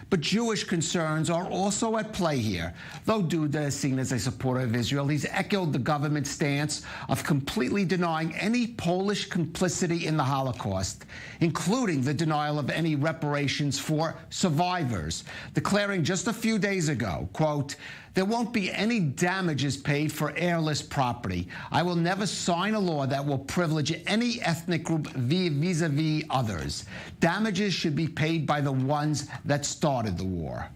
But Jewish concerns are also at play here. Though Duda is seen as a supporter of Israel, he's echoed the government's stance of completely denying any Polish complicity in the Holocaust, including the denial of any reparations for survivors, declaring just a few days ago, quote, "There won't be any damages paid for heirless property. I will never sign a law that will privilege any ethnic group vis-a-vis others. Damages should be paid by the ones that started the war."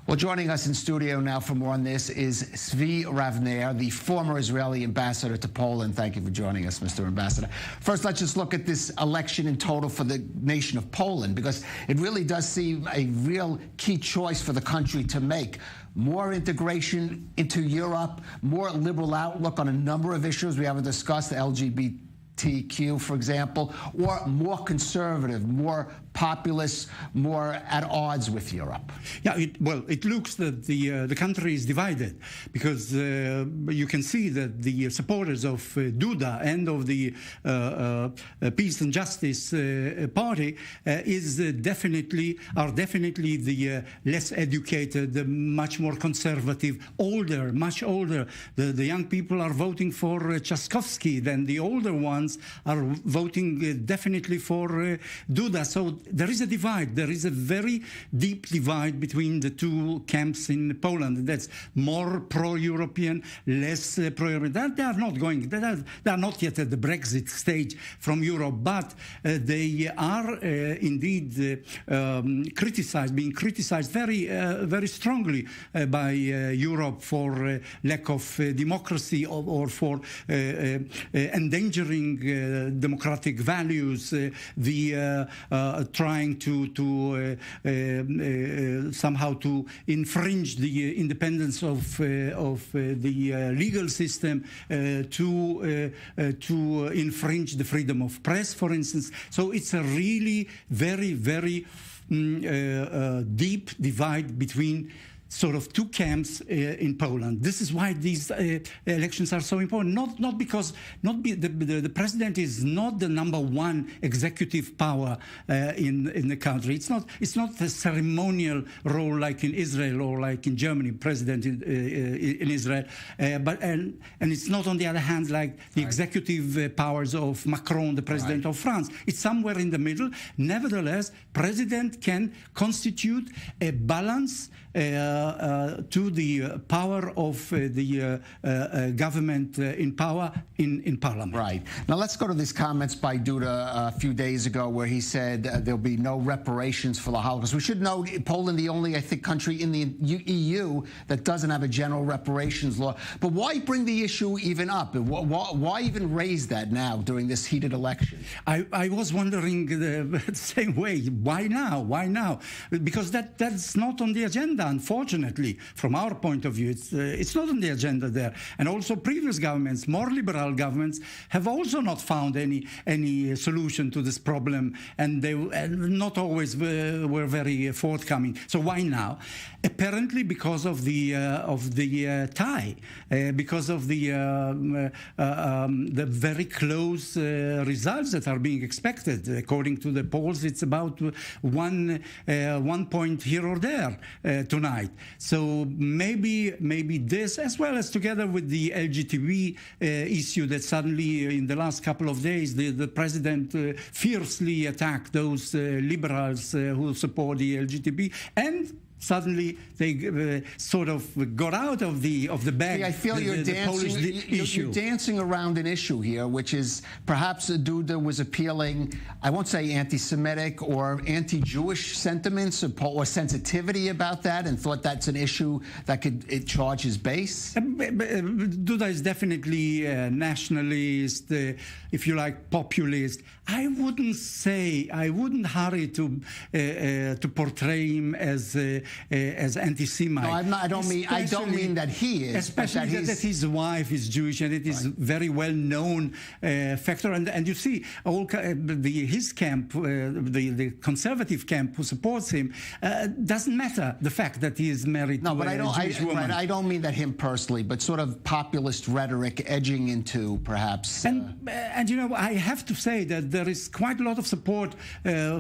Well, joining us in studio now for more on this is Zvi Ravner, the former Israeli ambassador to Poland. Thank you for joining us, Mr. Ambassador. First, let's just look at this election in total for the nation of Poland, because it really does seem a real key choice for the country to make. More integration into Europe, more liberal outlook on a number of issues we haven't discussed, LGBTQ, for example, or more conservative, more populist, more at odds with Europe. Yeah, it looks that the country is divided, because you can see that the supporters of Duda and of the Peace and Justice Party are definitely the less educated, the much more conservative, much older. The young people are voting for Trzaskowski, then the older ones are voting definitely for Duda. So there is a divide. There is a very deep divide between the two camps in Poland. That's more pro-European, less pro-European. They are not going. They are not yet at the Brexit stage from Europe, but they are indeed being criticized very strongly by Europe for lack of democracy or for endangering democratic values, trying to somehow to infringe the independence of the legal system, to infringe the freedom of press, for instance. So it's a really very deep divide between sort of two camps in Poland. This is why these elections are so important. Not because the president is not the #1 executive power in the country. It's not a ceremonial role like in Israel or like in Germany, president in Israel. And it's not, on the other hand, like the executive powers of Macron, the president of France. It's somewhere in the middle. Nevertheless, president can constitute a balance to the power of the government in power in parliament. Right. Now let's go to these comments by Duda a few days ago where he said there'll be no reparations for the Holocaust. We should know Poland, the only, I think, country in the EU that doesn't have a general reparations law. But why bring the issue even up? Why even raise that now during this heated election? I was wondering the same way. Why now? Why now? Because that's not on the agenda. Unfortunately, from our point of view, it's not on the agenda there. And also previous governments, more liberal governments, have also not found any solution to this problem, and they not always were very forthcoming. So why now? Apparently because of the tie, because of the very close results that are being expected. According to the polls, it's about one point here or there tonight. So maybe this, as well as together with the LGBT issue that suddenly in the last couple of days the president fiercely attacked those liberals who support the LGBT, and suddenly they sort of got out of the bag. See, I feel you're dancing around an issue here, which is perhaps Duda was appealing, I won't say anti-Semitic or anti-Jewish sentiments or sensitivity about that, and thought that's an issue that could charge his base? Duda is definitely nationalist, if you like, populist. I wouldn't hurry to portray him as anti-Semite. No, I don't mean that he is. Especially that his wife is Jewish, and it is very well known factor. And you see, his camp, the conservative camp who supports him, doesn't matter the fact that he is married to a Jewish woman. I don't mean that him personally, but sort of populist rhetoric edging into perhaps... And you know, I have to say that there is quite a lot of support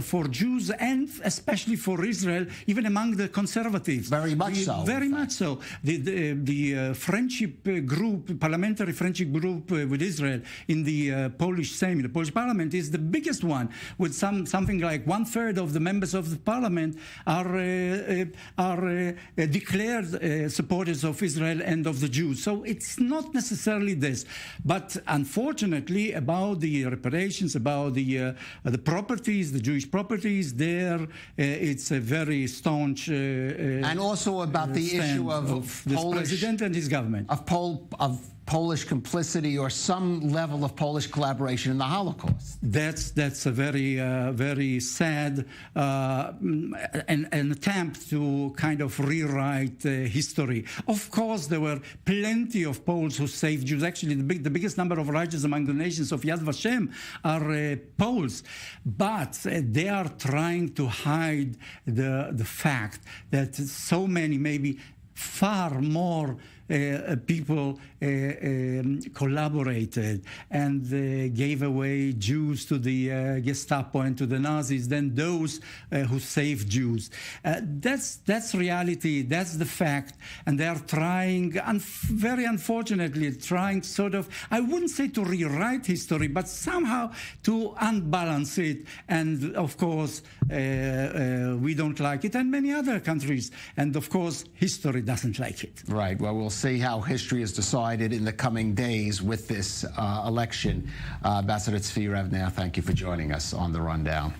for Jews and especially for Israel, even among the conservatives. Very much so. Very much so. The friendship group, parliamentary friendship group with Israel in the Polish Sejm, the Polish parliament, is the biggest one, with something like 1/3 of the members of the parliament are declared supporters of Israel and of the Jews. So it's not necessarily this, but unfortunately about the reparations, about the properties, the Jewish properties, there it's a very staunch and also about the issue of this Polish president and his government of Polish complicity or some level of Polish collaboration in the Holocaust. That's a very very sad an attempt to kind of rewrite history. Of course, there were plenty of Poles who saved Jews. Actually, the biggest number of writers among the nations of Yad Vashem are Poles, but they are trying to hide the fact that so many, maybe far more people collaborated and gave away Jews to the Gestapo and to the Nazis than those who saved Jews. That's reality, that's the fact, and they are trying, very unfortunately, trying sort of, I wouldn't say to rewrite history, but somehow to unbalance it, and of course we don't like it, and many other countries, and of course history doesn't like it. Right, well, we'll see how history is decided in the coming days with this election. Ambassador Tzvi Rev, now thank you for joining us on The Rundown.